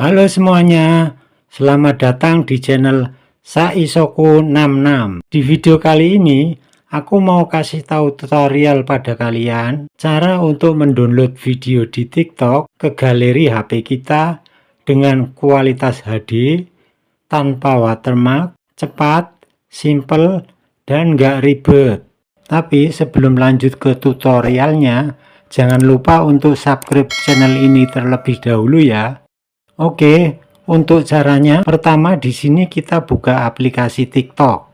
Halo semuanya, selamat datang di channel Saisoku 66. Di video kali ini, aku mau kasih tahu tutorial pada kalian cara untuk mendownload video di TikTok ke galeri HP kita dengan kualitas HD, tanpa watermark, cepat, simple, dan nggak ribet. Tapi sebelum lanjut ke tutorialnya, jangan lupa untuk subscribe channel ini terlebih dahulu ya. Oke, untuk caranya pertama di sini kita buka aplikasi TikTok.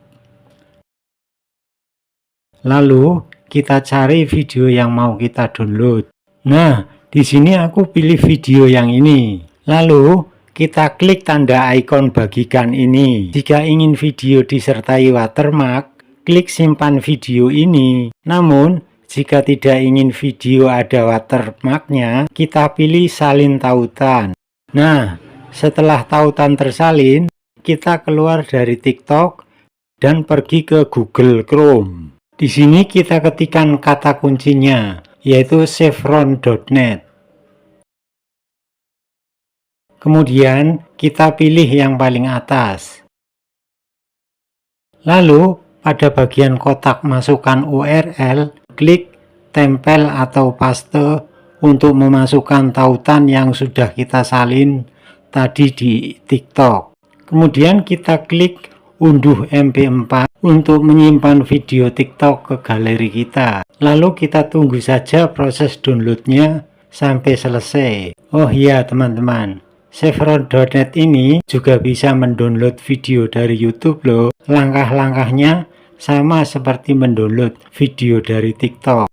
Lalu kita cari video yang mau kita download. Nah, di sini aku pilih video yang ini. Lalu kita klik tanda ikon bagikan ini. Jika ingin video disertai watermark, klik simpan video ini. Namun, jika tidak ingin video ada watermarknya, kita pilih salin tautan. Nah, setelah tautan tersalin, kita keluar dari TikTok dan pergi ke Google Chrome. Di sini kita ketikkan kata kuncinya, yaitu chevron.net. Kemudian kita pilih yang paling atas. Lalu pada bagian kotak masukkan URL, klik tempel atau paste untuk memasukkan tautan yang sudah kita salin tadi di TikTok. Kemudian kita klik unduh MP4 untuk menyimpan video TikTok ke galeri kita. Lalu kita tunggu saja proses downloadnya sampai selesai. Oh iya teman-teman, chevron.net ini juga bisa mendownload video dari YouTube loh. Langkah-langkahnya sama seperti mendownload video dari TikTok.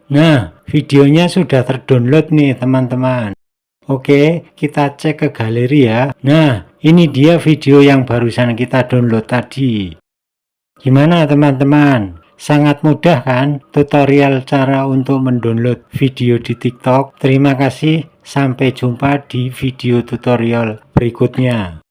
Nah, videonya sudah terdownload nih teman-teman. Oke, kita cek ke galeri ya. Nah, ini dia video yang barusan kita download tadi. Gimana teman-teman? Sangat mudah kan tutorial cara untuk mendownload video di TikTok? Terima kasih, sampai jumpa di video tutorial berikutnya.